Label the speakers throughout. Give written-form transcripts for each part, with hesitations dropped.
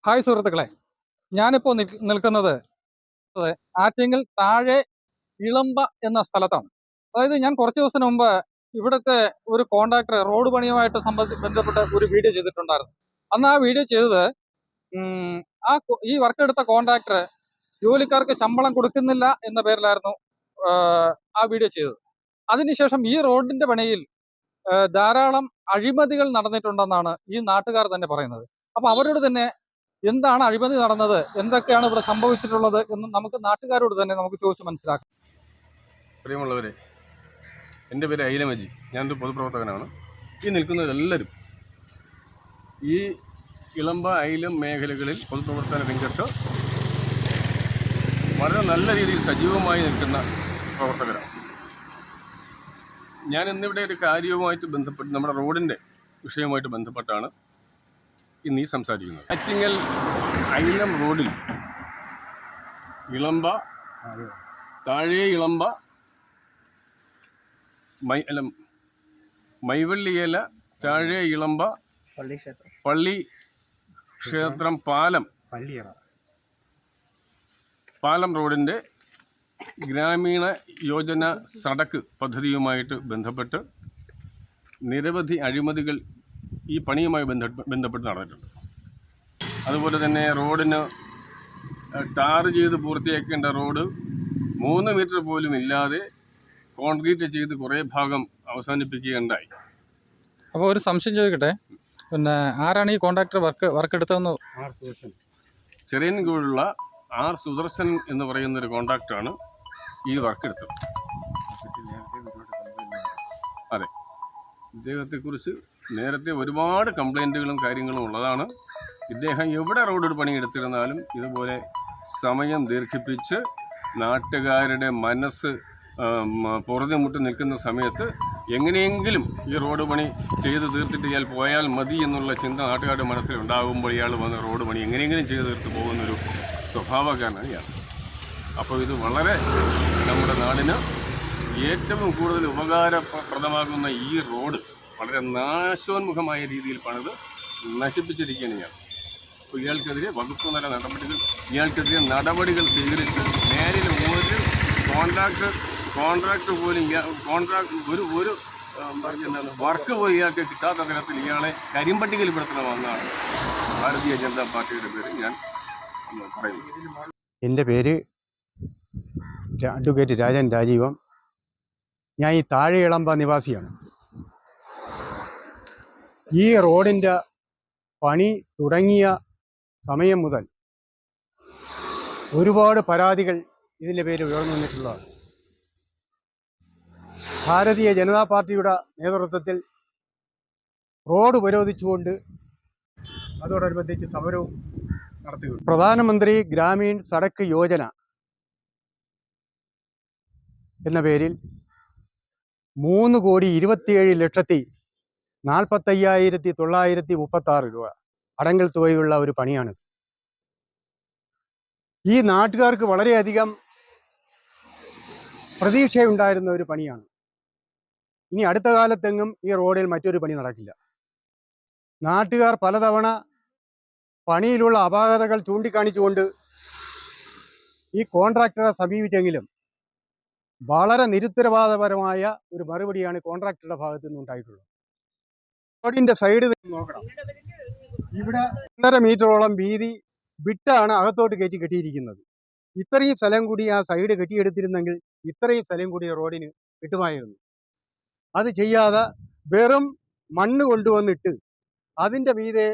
Speaker 1: Hi സുഹൃത്തുക്കളെ, ഞാനിപ്പോൾ നിൽക്കുന്നത് ആറ്റിങ്ങൽ താഴെ ഇളമ്പ എന്ന സ്ഥലത്താണ്. അതായത് ഞാൻ കുറച്ച് ദിവസത്തിന് മുമ്പ് ഇവിടുത്തെ ഒരു കോൺട്രാക്ടർ റോഡ് പണിയുമായിട്ട് ബന്ധപ്പെട്ട് ഒരു വീഡിയോ ചെയ്തിട്ടുണ്ടായിരുന്നു. അന്ന് ആ വീഡിയോ ചെയ്തത് ഈ വർക്ക് എടുത്ത കോൺട്രാക്ടർ ജോലിക്കാർക്ക് ശമ്പളം കൊടുക്കുന്നില്ല എന്ന പേരിലായിരുന്നു ആ വീഡിയോ ചെയ്തത്. അതിനുശേഷം ഈ റോഡിന്റെ പണിയിൽ ധാരാളം അഴിമതികൾ നടന്നിട്ടുണ്ടെന്നാണ് ഈ നാട്ടുകാർ തന്നെ പറയുന്നത്. അപ്പൊ അവരോട് തന്നെ എന്താണ് അഴിമതി നടന്നത്, എന്തൊക്കെയാണ് ഇവിടെ സംഭവിച്ചിട്ടുള്ളത് എന്ന് നമുക്ക് നാട്ടുകാരോട് തന്നെ നമുക്ക് ചോദിച്ച് മനസ്സിലാക്കാം.
Speaker 2: പ്രിയമുള്ളവരെ, എൻ്റെ പേര് ഐലമജി. ഞാനൊരു പൊതുപ്രവർത്തകനാണ്. ഈ നിൽക്കുന്നവരെല്ലാവരും ഈ ഇളമ്പ ഐലം മേഖലകളിൽ പൊതുപ്രവർത്തന രംഗത്ത് വളരെ നല്ല രീതിയിൽ സജീവമായി നിൽക്കുന്ന പ്രവർത്തകരാണ്. ഞാൻ ഇന്നിവിടെ ഒരു കാര്യവുമായിട്ട് ബന്ധപ്പെട്ട് നമ്മുടെ റോഡിൻ്റെ വിഷയവുമായിട്ട് ബന്ധപ്പെട്ടാണ് ഇന്ന് ഈ സംസാരിക്കുന്നത്. ആറ്റിങ്ങൽ ഐലം റോഡിൽ ഇളമ്പ താഴെ ഇളമ്പ മൈവള്ളിയേല താഴെ ഇളമ്പ പള്ളി ക്ഷേത്രം പാലം റോഡിൻ്റെ ഗ്രാമീണ യോജന സടക്ക് പദ്ധതിയുമായിട്ട് ബന്ധപ്പെട്ട് നിരവധി അഴിമതികൾ ഈ പണിയുമായി ബന്ധപ്പെട്ട് നടന്നിട്ടുണ്ട്. അതുപോലെ തന്നെ റോഡിന് ടാർ ചെയ്ത് പൂർത്തിയാക്കേണ്ട റോഡ് 3 മീറ്റർ പോലും ഇല്ലാതെ കോൺക്രീറ്റ് ചെയ്ത് കുറേ ഭാഗം അവസാനിപ്പിക്കുകയുണ്ടായി.
Speaker 1: അപ്പോൾ ഒരു സംശയം ചോദിക്കട്ടെ, പിന്നെ ആരാണ് ഈ കോൺട്രാക്ടർ വർക്ക് എടുത്തതെന്ന്?
Speaker 2: ചെറിയൻകീഴുള്ള ആർ സുദർശൻ എന്ന് പറയുന്ന ഒരു കോൺട്രാക്ടറാണ് ഈ വർക്ക് എടുത്തത്. അതെ, ഇദ്ദേഹത്തെക്കുറിച്ച് നേരത്തെ ഒരുപാട് കംപ്ലൈൻറ്റുകളും കാര്യങ്ങളും ഉള്ളതാണ്. ഇദ്ദേഹം എവിടെ റോഡ് പണിയെടുത്തിരുന്നാലും ഇതുപോലെ സമയം ദീർഘിപ്പിച്ച് നാട്ടുകാരുടെ മനസ്സ് പുറത്തുമുട്ടി നിൽക്കുന്ന സമയത്ത് എങ്ങനെയെങ്കിലും ഈ റോഡ് പണി ചെയ്ത് തീർത്തിട്ട് ഇയാൾ പോയാൽ മതി എന്നുള്ള ചിന്ത നാട്ടുകാരുടെ മനസ്സിലുണ്ടാകുമ്പോൾ ഇയാൾ വന്ന് റോഡ് പണി എങ്ങനെയെങ്കിലും ചെയ്ത് തീർത്ത് പോകുന്നൊരു സ്വഭാവക്കാരനാണ് ഇയാൾ. അപ്പോൾ ഇത് വളരെ നമ്മുടെ നാടിന് ഏറ്റവും കൂടുതൽ ഉപകാരപ്രദമാകുന്ന ഈ റോഡ് വളരെ നാശോന്മുഖമായ രീതിയിൽ പണിത് നശിപ്പിച്ചിരിക്കുകയാണ് ഇയാൾ. അപ്പോൾ ഇയാൾക്കെതിരെ വകുപ്പ് തല നടപടികൾ സ്വീകരിച്ച് നേരിൽ ഒരു കോൺട്രാക്ട് പോലും ഒരു വർക്ക് പോലും ഇയാൾക്ക് കിട്ടാത്ത തരത്തിൽ ഇയാളെ കരിമ്പട്ടികയിൽപ്പെടുത്തണമെന്നാണ് ഭാരതീയ ജനതാ പാർട്ടിയുടെ പേര് ഞാൻ പറയുന്നു.
Speaker 3: എൻ്റെ പേര് അഡ്വക്കേറ്റ് രാജൻ രാജീവം. ഞാൻ ഈ താഴെ ഇളമ്പ നിവാസിയാണ്. ഈ റോഡിൻ്റെ പണി തുടങ്ങിയ സമയം മുതൽ ഒരുപാട് പരാതികൾ ഇതിൻ്റെ പേര് ഉയർന്നു വന്നിട്ടുള്ളതാണ്. ഭാരതീയ ജനതാ പാർട്ടിയുടെ നേതൃത്വത്തിൽ റോഡ് ഉപരോധിച്ചുകൊണ്ട് അതോടനുബന്ധിച്ച് സമരവും നടത്തുകയുണ്ട്. പ്രധാനമന്ത്രി ഗ്രാമീൺ സടക്ക് യോജന എന്ന പേരിൽ 3,27,45,936 രൂപ അടങ്കൽ തുകയുള്ള ഒരു പണിയാണ്. ഈ നാട്ടുകാർക്ക് വളരെയധികം പ്രതീക്ഷയുണ്ടായിരുന്ന ഒരു പണിയാണ്. ഇനി അടുത്ത കാലത്തെങ്ങും ഈ റോഡിൽ മറ്റൊരു പണി നടക്കില്ല. നാട്ടുകാർ പലതവണ പണിയിലുള്ള അപാകതകൾ ചൂണ്ടിക്കാണിച്ചുകൊണ്ട് ഈ കോൺട്രാക്ടറെ സമീപിച്ചെങ്കിലും വളരെ നിരുത്തരവാദപരമായ ഒരു മറുപടിയാണ് കോൺട്രാക്ടറുടെ ഭാഗത്തു നിന്നുണ്ടായിട്ടുള്ളത്. റോഡിന്റെ സൈഡ് നോക്കണം, ഇവിടെ 1.5 മീറ്ററോളം വീതി വിട്ടാണ് അകത്തോട്ട് കെട്ടിയിരിക്കുന്നത്. ഇത്രയും സ്ഥലം കൂടി ആ സൈഡ് കെട്ടിയെടുത്തിരുന്നെങ്കിൽ ഇത്രയും സ്ഥലം കൂടി റോഡിന് കിട്ടുമായിരുന്നു. അത് ചെയ്യാതെ വെറും മണ്ണ് കൊണ്ടുവന്നിട്ട് അതിൻ്റെ മീതെ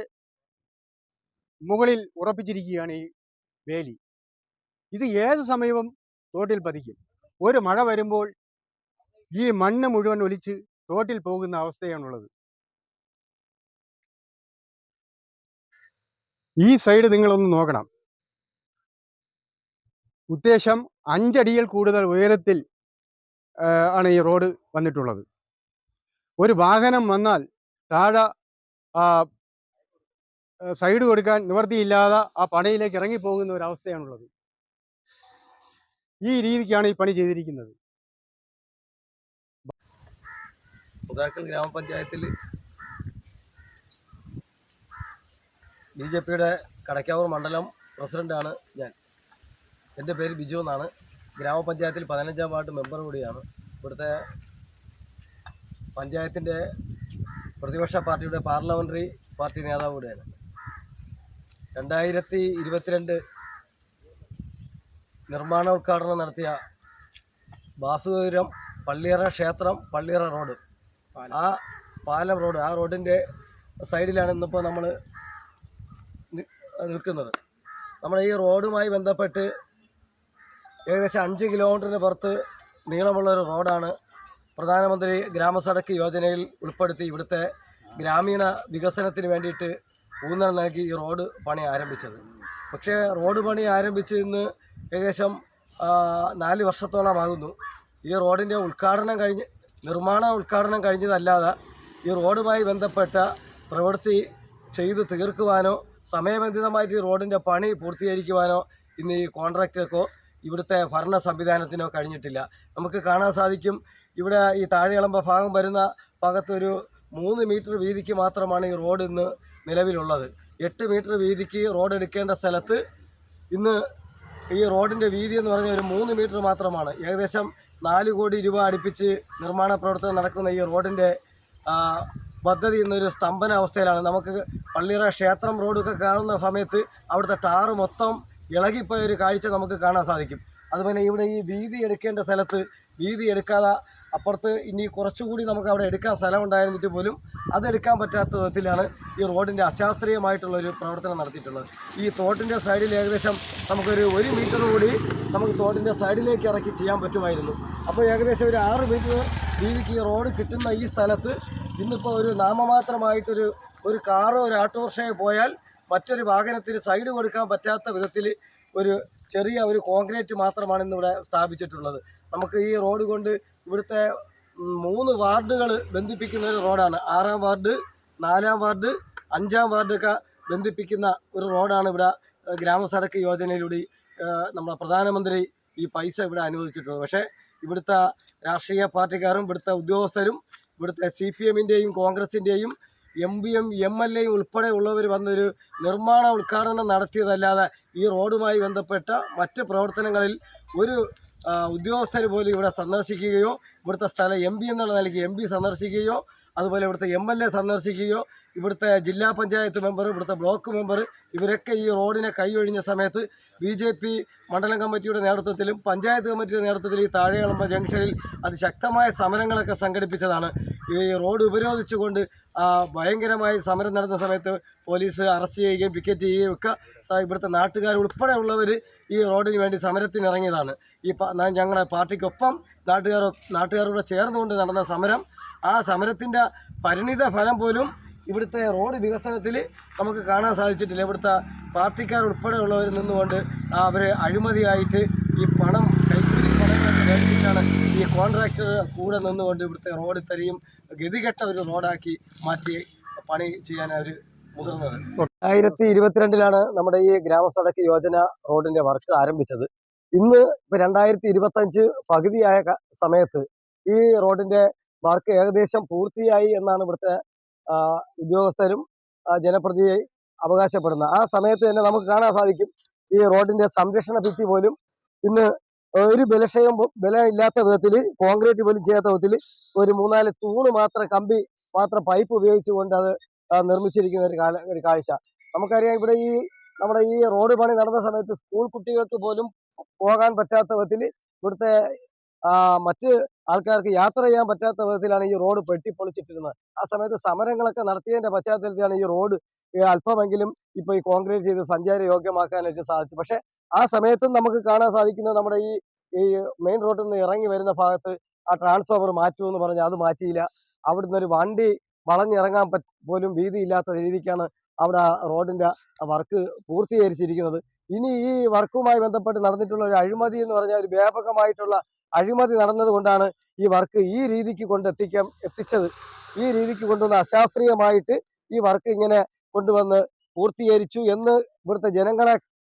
Speaker 3: മുകളിൽ ഉറപ്പിച്ചിരിക്കുകയാണ് ഈ വേലി. ഇത് ഏത് സമയവും തോട്ടിൽ പതിക്കും. ഒരു മഴ വരുമ്പോൾ ഈ മണ്ണ് മുഴുവൻ ഒലിച്ച് തോട്ടിൽ പോകുന്ന അവസ്ഥയാണുള്ളത്. ഈ സൈഡ് നിങ്ങളൊന്ന് നോക്കണം. ഉദ്ദേശം 5 അടിയിൽ കൂടുതൽ ഉയരത്തിൽ ആണ് ഈ റോഡ് വന്നിട്ടുള്ളത്. ഒരു വാഹനം വന്നാൽ താഴെ സൈഡ് കൊടുക്കാൻ നിവർത്തിയില്ലാതെ ആ പണിയിലേക്ക് ഇറങ്ങിപ്പോകുന്ന ഒരവസ്ഥയാണുള്ളത്. ഈ രീതിക്കാണ് ഈ പണി ചെയ്തിരിക്കുന്നത്.
Speaker 4: പുതാക്കൽ ഗ്രാമപഞ്ചായത്തിൽ BJPയുടെ കടക്കാവൂർ മണ്ഡലം പ്രസിഡൻ്റാണ് ഞാൻ. എൻ്റെ പേര് ബിജു എന്നാണ്. ഗ്രാമപഞ്ചായത്തിൽ 15-ാം വാർഡ് മെമ്പർ കൂടിയാണ്. ഇവിടുത്തെ പഞ്ചായത്തിൻ്റെ പ്രതിപക്ഷ പാർട്ടിയുടെ പാർലമെൻ്ററി പാർട്ടി നേതാവ് കൂടിയാണ്. 2022 നിർമ്മാണോദ്ഘാടനം നടത്തിയ ബാസുപുരം പള്ളിയറ ക്ഷേത്രം പള്ളിയറ റോഡ്, ആ പാലം റോഡ്, ആ റോഡിൻ്റെ സൈഡിലാണ് ഇന്നിപ്പോൾ നമ്മൾ നിൽക്കുന്നത്. നമ്മുടെ ഈ റോഡുമായി ബന്ധപ്പെട്ട് ഏകദേശം 5 കിലോമീറ്ററിന് പുറത്ത് നീളമുള്ളൊരു റോഡാണ് പ്രധാനമന്ത്രി ഗ്രാമസഡക്ക് യോജനയിൽ ഉൾപ്പെടുത്തി ഇവിടുത്തെ ഗ്രാമീണ വികസനത്തിന് വേണ്ടിയിട്ട് ഊന്നൽ നൽകി ഈ റോഡ് പണി ആരംഭിച്ചത്. പക്ഷേ റോഡ് പണി ആരംഭിച്ച് ഇന്ന് ഏകദേശം 4 വർഷത്തോളമാകുന്നു. ഈ റോഡിൻ്റെ നിർമ്മാണ ഉദ്ഘാടനം കഴിഞ്ഞതല്ലാതെ ഈ റോഡുമായി ബന്ധപ്പെട്ട പ്രവൃത്തി ചെയ്തു തീർക്കുവാനോ സമയബന്ധിതമായിട്ട് ഈ റോഡിൻ്റെ പണി പൂർത്തീകരിക്കുവാനോ ഇന്ന് ഈ കോൺട്രാക്ടർക്കോ ഇവിടുത്തെ ഭരണ സംവിധാനത്തിനോ കഴിഞ്ഞിട്ടില്ല. നമുക്ക് കാണാൻ സാധിക്കും, ഇവിടെ ഈ താഴെയളമ്പ ഭാഗം വരുന്ന ഭാഗത്തൊരു 3 മീറ്റർ വീതിക്ക് മാത്രമാണ് ഈ റോഡ് ഇന്ന് നിലവിലുള്ളത്. 8 മീറ്റർ വീതിക്ക് റോഡ് എടുക്കേണ്ട സ്ഥലത്ത് ഇന്ന് ഈ റോഡിൻ്റെ വീതി എന്ന് പറഞ്ഞാൽ ഒരു 3 മീറ്റർ മാത്രമാണ്. ഏകദേശം 4 കോടി രൂപ അടുപ്പിച്ച് നിർമ്മാണ പ്രവർത്തനം നടക്കുന്ന ഈ റോഡിൻ്റെ പദ്ധതി എന്നൊരു സ്തംഭന അവസ്ഥയിലാണ്. നമുക്ക് പള്ളിയറ ക്ഷേത്രം റോഡൊക്കെ കാണുന്ന സമയത്ത് അവിടുത്തെ ടാറ് മൊത്തം ഇളകിപ്പോയ ഒരു കാഴ്ച നമുക്ക് കാണാൻ സാധിക്കും. അതുപോലെ ഇവിടെ ഈ വീതി എടുക്കേണ്ട സ്ഥലത്ത് വീതി എടുക്കാതെ അപ്പുറത്ത് ഇനി കുറച്ചുകൂടി നമുക്ക് അവിടെ എടുക്കാൻ സ്ഥലമുണ്ടായിരുന്നിട്ട് പോലും അതെടുക്കാൻ പറ്റാത്ത വിധത്തിലാണ് ഈ റോഡിൻ്റെ അശാസ്ത്രീയമായിട്ടുള്ളൊരു പ്രവർത്തനം നടത്തിയിട്ടുള്ളത്. ഈ തോട്ടിൻ്റെ സൈഡിൽ ഏകദേശം നമുക്കൊരു 1 മീറ്റർ കൂടി നമുക്ക് തോട്ടിൻ്റെ സൈഡിലേക്ക് ഇറക്കി ചെയ്യാൻ പറ്റുമായിരുന്നു. അപ്പോൾ ഏകദേശം ഒരു 6 മീറ്റർ വീതിക്ക് ഈ റോഡ് കിട്ടുന്ന ഈ സ്ഥലത്ത് ഇന്നിപ്പോൾ ഒരു നാമമാത്രമായിട്ടൊരു കാറോ ഒരു ഓട്ടോറിക്ഷയോ പോയാൽ മറ്റൊരു വാഹനത്തിന് സൈഡ് കൊടുക്കാൻ പറ്റാത്ത വിധത്തിൽ ഒരു ചെറിയ ഒരു കോൺക്രീറ്റ് മാത്രമാണ് ഇന്നിവിടെ സ്ഥാപിച്ചിട്ടുള്ളത്. നമുക്ക് ഈ റോഡ് കൊണ്ട് ഇവിടുത്തെ 3 വാർഡുകൾ ബന്ധിപ്പിക്കുന്ന ഒരു റോഡാണ്. 6-ാം വാർഡ്, 4-ാം വാർഡ്, 5-ാം വാർഡൊക്കെ ബന്ധിപ്പിക്കുന്ന ഒരു റോഡാണ് ഇവിടെ ഗ്രാമസഡക്ക് യോജനയിലൂടെ നമ്മുടെ പ്രധാനമന്ത്രി ഈ പൈസ ഇവിടെ അനുവദിച്ചിട്ടുള്ളത്. പക്ഷേ ഇവിടുത്തെ രാഷ്ട്രീയ പാർട്ടിക്കാരും ഇവിടുത്തെ ഉദ്യോഗസ്ഥരും ഇവിടുത്തെ CPM-ൻ്റെയും കോൺഗ്രസിൻ്റെയും MPയും MLAയും ഉൾപ്പെടെ ഉള്ളവർ വന്നൊരു നിർമ്മാണ ഉദ്ഘാടനം നടത്തിയതല്ലാതെ ഈ റോഡുമായി ബന്ധപ്പെട്ട മറ്റ് പ്രവർത്തനങ്ങളിൽ ഒരു ഉദ്യോഗസ്ഥർ പോലും ഇവിടെ സന്ദർശിക്കുകയോ ഇവിടുത്തെ സ്ഥലം MP എന്നുള്ള നിലയ്ക്ക് MP സന്ദർശിക്കുകയോ അതുപോലെ ഇവിടുത്തെ MLA സന്ദർശിക്കുകയോ ഇവിടുത്തെ ജില്ലാ പഞ്ചായത്ത് മെമ്പർ, ഇവിടുത്തെ ബ്ലോക്ക് മെമ്പർ ഇവരൊക്കെ ഈ റോഡിനെ കൈയൊഴിഞ്ഞ സമയത്ത് BJP മണ്ഡലം കമ്മിറ്റിയുടെ നേതൃത്വത്തിലും പഞ്ചായത്ത് കമ്മിറ്റിയുടെ നേതൃത്വത്തിലും ഈ താഴെയളമ്പ ജംഗ്ഷനിൽ അതിശക്തമായ സമരങ്ങളൊക്കെ സംഘടിപ്പിച്ചതാണ്. ഈ റോഡ് ഉപരോധിച്ചുകൊണ്ട് ഭയങ്കരമായി സമരം നടന്ന സമയത്ത് പോലീസ് അറസ്റ്റ് ചെയ്യുകയും പിക്കറ്റ് ചെയ്യുകയും ഒക്കെ ഇവിടുത്തെ നാട്ടുകാർ ഉൾപ്പെടെയുള്ളവർ ഈ റോഡിന് വേണ്ടി സമരത്തിനിറങ്ങിയതാണ്. ഞങ്ങളുടെ പാർട്ടിക്കൊപ്പം നാട്ടുകാരോട് ചേർന്നുകൊണ്ട് നടന്ന സമരം, ആ സമരത്തിൻ്റെ പരിണിത ഫലം പോലും ഇവിടുത്തെ റോഡ് വികസനത്തിൽ നമുക്ക് കാണാൻ സാധിച്ചിട്ടില്ല. ഇവിടുത്തെ പാർട്ടിക്കാർ ഉൾപ്പെടെയുള്ളവർ നിന്നുകൊണ്ട് അവർ അഴിമതിയായിട്ട് ഈ പണം കൈക്കൂലി പണമായിട്ട് മേടിച്ചിട്ടാണ് ഈ കോൺട്രാക്ടർ കൂടെ നിന്നുകൊണ്ട് ഇവിടുത്തെ റോഡ് ഇത്രയും ഗതികെട്ട ഒരു റോഡാക്കി മാറ്റി പണി ചെയ്യാൻ അവർ മുതിർന്നത്. 2022 നമ്മുടെ ഈ ഗ്രാമസഡക്ക് യോജന റോഡിൻ്റെ വർക്ക് ആരംഭിച്ചത്. ഇന്ന് ഇപ്പോൾ 2025 പകുതിയായ സമയത്ത് ഈ റോഡിൻ്റെ വർക്ക് ഏകദേശം പൂർത്തിയായി എന്നാണ് ഇവിടുത്തെ ഉദ്യോഗസ്ഥരും ജനപ്രതിനിധി അവകാശപ്പെടുന്നത്. ആ സമയത്ത് തന്നെ നമുക്ക് കാണാൻ സാധിക്കും, ഈ റോഡിൻ്റെ സംരക്ഷണ ഭിത്തി പോലും ഇന്ന് ഒരു ബലമില്ലാത്ത വിധത്തിൽ, കോൺക്രീറ്റ് പോലും ചെയ്യാത്ത വിധത്തിൽ ഒരു 3-4 തൂണ് മാത്രം, കമ്പി മാത്രം പൈപ്പ് ഉപയോഗിച്ചുകൊണ്ട് അത് നിർമ്മിച്ചിരിക്കുന്ന ഒരു കാഴ്ച നമുക്കറിയാം. ഇവിടെ നമ്മുടെ ഈ റോഡ് പണി നടന്ന സമയത്ത് സ്കൂൾ കുട്ടികൾക്ക് പോലും പോകാൻ പറ്റാത്ത വിധത്തിൽ, ഇവിടുത്തെ മറ്റ് ആൾക്കാർക്ക് യാത്ര ചെയ്യാൻ പറ്റാത്ത വിധത്തിലാണ് ഈ റോഡ് പൊളിച്ചിട്ടിരുന്നത്. ആ സമയത്ത് സമരങ്ങളൊക്കെ നടത്തിയതിൻ്റെ പശ്ചാത്തലത്തിലാണ് ഈ റോഡ് അല്പമെങ്കിലും ഇപ്പോൾ ഈ കോൺക്രീറ്റ് ചെയ്ത് സഞ്ചാര യോഗ്യമാക്കാനായിട്ട് സാധിച്ചു. പക്ഷേ ആ സമയത്തും നമുക്ക് കാണാൻ സാധിക്കുന്നത് നമ്മുടെ ഈ മെയിൻ റോഡിൽ നിന്ന് ഇറങ്ങി വരുന്ന ഭാഗത്ത് ആ ട്രാൻസ്ഫോമർ മാറ്റുമെന്ന് പറഞ്ഞ് അത് മാറ്റിയില്ല. അവിടുന്ന് ഒരു വണ്ടി വളഞ്ഞിറങ്ങാൻ പോലും വീതിയില്ലാത്ത രീതിക്കാണ് അവിടെ റോഡിൻ്റെ വർക്ക് പൂർത്തീകരിച്ചിരിക്കുന്നത്. ഇനി ഈ വർക്കുമായി ബന്ധപ്പെട്ട് നടന്നിട്ടുള്ള ഒരു അഴിമതി എന്ന് പറഞ്ഞാൽ ഒരു വ്യാപകമായിട്ടുള്ള അഴിമതി നടന്നത് കൊണ്ടാണ് ഈ വർക്ക് ഈ രീതിക്ക് എത്തിച്ചത്. ഈ രീതിക്ക് കൊണ്ടുവന്ന് അശാസ്ത്രീയമായിട്ട് ഈ വർക്ക് ഇങ്ങനെ കൊണ്ടുവന്ന് പൂർത്തീകരിച്ചു എന്ന്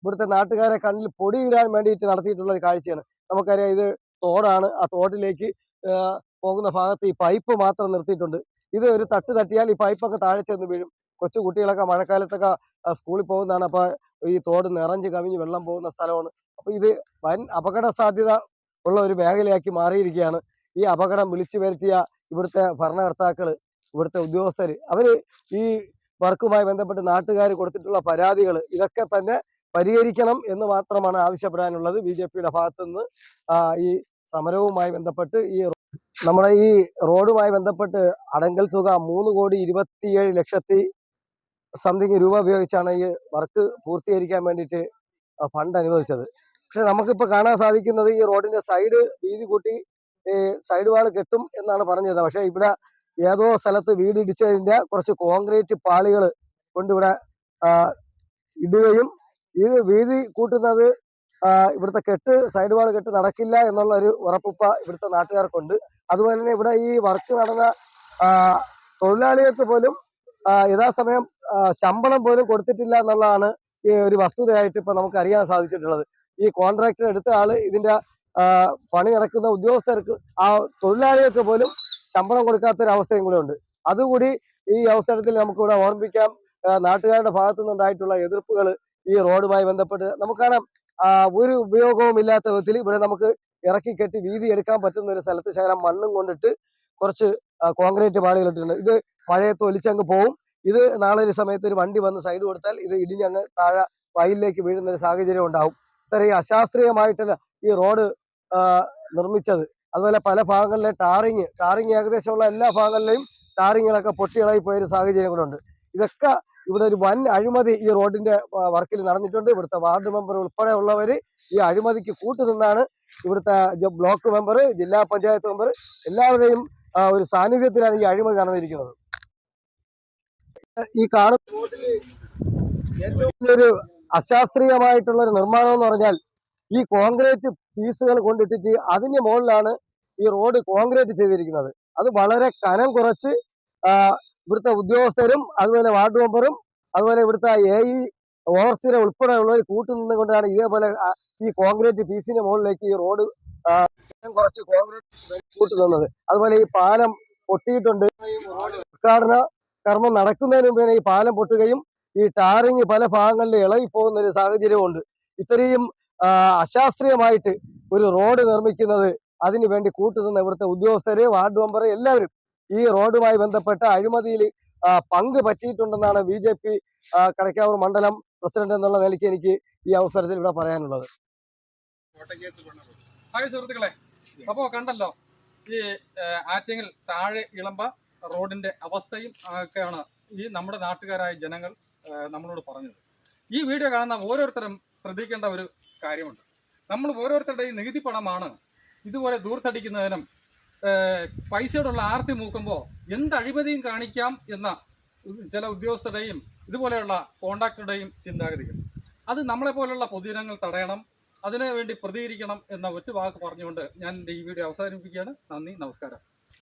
Speaker 4: ഇവിടുത്തെ നാട്ടുകാരെ കണ്ണിൽ പൊടിയിടാൻ വേണ്ടിയിട്ട് നടത്തിയിട്ടുള്ള ഒരു കാഴ്ചയാണ്. നമുക്കറിയാം, ഇത് തോടാണ്. ആ തോട്ടിലേക്ക് പോകുന്ന ഭാഗത്ത് ഈ പൈപ്പ് മാത്രം നിർത്തിയിട്ടുണ്ട്. ഇത് ഒരു തട്ടിയാൽ ഈ പൈപ്പൊക്കെ താഴെ ചെന്ന് വീഴും. കൊച്ചു കുട്ടികളൊക്കെ മഴക്കാലത്തൊക്കെ സ്കൂളിൽ പോകുന്നതാണ്. അപ്പോൾ ഈ തോട് നിറഞ്ഞ് കവിഞ്ഞ് വെള്ളം പോകുന്ന സ്ഥലമാണ്. അപ്പോൾ ഇത് വൻ അപകട സാധ്യത ഉള്ള ഒരു മേഖലയാക്കി മാറിയിരിക്കുകയാണ്. ഈ അപകടം വിളിച്ചു വരുത്തിയ ഇവിടുത്തെ ഭരണകർത്താക്കൾ, ഇവിടുത്തെ ഉദ്യോഗസ്ഥർ, അവർ ഈ വർക്കുമായി ബന്ധപ്പെട്ട് നാട്ടുകാർ കൊടുത്തിട്ടുള്ള പരാതികൾ ഇതൊക്കെ തന്നെ പരിഹരിക്കണം എന്ന് മാത്രമാണ് ആവശ്യപ്പെടാനുള്ളത്. BJPയുടെ ഭാഗത്തു നിന്ന് ഈ സമരവുമായി ബന്ധപ്പെട്ട് നമ്മുടെ ഈ റോഡുമായി ബന്ധപ്പെട്ട് അടങ്കൽ തുക 3,27,00,000 സംതിങ് രൂപ ഉപയോഗിച്ചാണ് ഈ വർക്ക് പൂർത്തീകരിക്കാൻ വേണ്ടിയിട്ട് ഫണ്ട് അനുവദിച്ചത്. പക്ഷെ നമുക്കിപ്പോൾ കാണാൻ സാധിക്കുന്നത് ഈ റോഡിന്റെ സൈഡ് വീതി കൂട്ടി സൈഡ് വാൾ കെട്ടും എന്നാണ് പറഞ്ഞത്. പക്ഷെ ഇവിടെ ഏതോ സ്ഥലത്ത് വീട് ഇടിച്ചതിന്റെ കുറച്ച് കോൺക്രീറ്റ് പാളികൾ കൊണ്ടിവിടെ ഇടുകയും ഈ വീതി കൂട്ടുന്നത് ഇവിടുത്തെ സൈഡ് വാൾ കെട്ട് നടക്കില്ല എന്നുള്ള ഒരു ഉറപ്പുപ്പ ഇവിടുത്തെ നാട്ടുകാർക്കുണ്ട്. അതുപോലെ തന്നെ ഇവിടെ ഈ വർക്ക് നടന്ന തൊഴിലാളികൾക്ക് പോലും യഥാസമയം ശമ്പളം പോലും കൊടുത്തിട്ടില്ല എന്നുള്ളതാണ് ഈ ഒരു വസ്തുതയായിട്ട് ഇപ്പൊ നമുക്ക് അറിയാൻ സാധിച്ചിട്ടുള്ളത്. ഈ കോൺട്രാക്ടർ എടുത്ത ആള് ഇതിന്റെ പണി നടക്കുന്ന ഉദ്യോഗസ്ഥർക്ക് തൊഴിലാളികൾക്ക് പോലും ശമ്പളം കൊടുക്കാത്തൊരവസ്ഥയും കൂടെ ഉണ്ട്. അതുകൂടി ഈ അവസരത്തിൽ നമുക്കിവിടെ ഓർമ്മിക്കാം. നാട്ടുകാരുടെ ഭാഗത്തു നിന്നുണ്ടായിട്ടുള്ള എതിർപ്പുകൾ ഈ റോഡുമായി ബന്ധപ്പെട്ട് നമുക്ക് കാണാം. ഒരു ഉപയോഗവും ഇല്ലാത്ത വിധത്തിൽ ഇവിടെ നമുക്ക് ഇറക്കി കെട്ടി വീതി എടുക്കാൻ പറ്റുന്ന ഒരു സ്ഥലത്ത് ശകലം മണ്ണും കൊണ്ടിട്ട് കുറച്ച് കോൺക്രീറ്റ് പാളികൾ ഇട്ടിട്ടുണ്ട്. ഇത് മഴയത്ത് ഒലിച്ചങ്ങ് പോവും. ഇത് നാളെ ഒരു സമയത്ത് ഒരു വണ്ടി വന്ന് സൈഡ് കൊടുത്താൽ ഇത് ഇടിഞ്ഞങ്ങ് താഴെ വയലിലേക്ക് വീഴുന്ന ഒരു സാഹചര്യം ഉണ്ടാവും. ഇത്രയും അശാസ്ത്രീയമായിട്ടല്ല ഈ റോഡ് നിർമ്മിച്ചത്. അതുപോലെ പല ഭാഗങ്ങളിലെ ടാറിങ് ഏകദേശമുള്ള എല്ലാ ഭാഗങ്ങളിലെയും ടാറിങ്ങുകളൊക്കെ പൊട്ടിയിളകി പോയൊരു സാഹചര്യം കൂടെ ഉണ്ട്. ഇതൊക്കെ ഇവിടെ ഒരു വൻ അഴിമതി ഈ റോഡിന്റെ വർക്കിൽ നടന്നിട്ടുണ്ട്. ഇവിടുത്തെ വാർഡ് മെമ്പർ ഉൾപ്പെടെ ഉള്ളവർ ഈ അഴിമതിക്ക് കൂട്ടുനിന്നാണ് ഇവിടുത്തെ ബ്ലോക്ക് മെമ്പർ, ജില്ലാ പഞ്ചായത്ത് മെമ്പർ എല്ലാവരുടെയും ഒരു സാന്നിധ്യത്തിലാണ് ഈ അഴിമതി നടന്നിരിക്കുന്നത്. ഈ കാണുന്ന റോഡിൽ ഏറ്റവും വലിയൊരു അശാസ്ത്രീയമായിട്ടുള്ള ഒരു നിർമ്മാണം എന്ന് പറഞ്ഞാൽ ഈ കോൺക്രീറ്റ് പീസുകൾ കൊണ്ടിട്ടിട്ട് അതിന് മുകളിലാണ് ഈ റോഡ് കോൺക്രീറ്റ് ചെയ്തിരിക്കുന്നത്. അത് വളരെ കനം കുറച്ച് ഇവിടുത്തെ ഉദ്യോഗസ്ഥരും അതുപോലെ വാർഡ് മെമ്പറും അതുപോലെ ഇവിടുത്തെ AE ഓവർസീർ ഉൾപ്പെടെയുള്ളവർ കൂട്ടുനിന്നുകൊണ്ടാണ് ഇതേപോലെ ഈ കോൺക്രീറ്റ് പീസിന് മുകളിലേക്ക് ഈ റോഡ് കുറച്ച് കോൺക്രീറ്റ് കൂട്ടുനിന്നത്. അതുപോലെ ഈ പാലം പൊട്ടിയിട്ടുണ്ട്. ഉദ്ഘാടന കർമ്മം നടക്കുന്നതിന് മുമ്പേ ഈ പാലം പൊട്ടുകയും ഈ ടാറിങ് പല ഭാഗങ്ങളിൽ ഇളകി പോകുന്ന ഒരു സാഹചര്യമുണ്ട്. ഇത്രയും അശാസ്ത്രീയമായിട്ട് ഒരു റോഡ് നിർമ്മിക്കുന്നത് അതിനു വേണ്ടി കൂട്ടുനിന്ന ഇവിടുത്തെ ഉദ്യോഗസ്ഥര്, വാർഡ് മെമ്പർ എല്ലാവരും ഈ റോഡുമായി ബന്ധപ്പെട്ട അഴിമതിയിൽ പങ്ക് പറ്റിയിട്ടുണ്ടെന്നാണ് BJP കടക്കാവൂർ മണ്ഡലം പ്രസിഡന്റ് എന്നുള്ള നിലയ്ക്ക് എനിക്ക് ഈ അവസരത്തിൽ ഇവിടെ പറയാനുള്ളത്.
Speaker 1: ഹായ് സുഹൃത്തുക്കളെ, അപ്പോ കണ്ടല്ലോ ഈ ആറ്റിങ്ങൽ താഴെ ഇളമ്പ റോഡിന്റെ അവസ്ഥയും ഒക്കെയാണ് ഈ നമ്മുടെ നാട്ടുകാരായ ജനങ്ങൾ നമ്മളോട് പറഞ്ഞത്. ഈ വീഡിയോ കാണുന്ന ഓരോരുത്തരും ശ്രദ്ധിക്കേണ്ട ഒരു കാര്യമുണ്ട്. നമ്മൾ ഓരോരുത്തരുടെയും നികുതി പണമാണ് ഇതുപോലെ ദൂർത്തടിക്കുന്നതിനും പൈസയോടുള്ള ആർത്തി മൂക്കുമ്പോൾ എന്ത് അഴിമതിയും കാണിക്കാം എന്ന ചില ഉദ്യോഗസ്ഥരുടെയും ഇതുപോലെയുള്ള കോൺട്രാക്ടറുടെയും ചിന്താഗതികൾ. അത് നമ്മളെപ്പോലുള്ള പൊതുജനങ്ങൾ തടയണം, അതിനു വേണ്ടി പ്രതികരിക്കണം എന്ന ഒറ്റ വാക്ക് പറഞ്ഞുകൊണ്ട് ഞാൻ എൻ്റെ ഈ വീഡിയോ അവസാനിപ്പിക്കുകയാണ്. നന്ദി, നമസ്കാരം.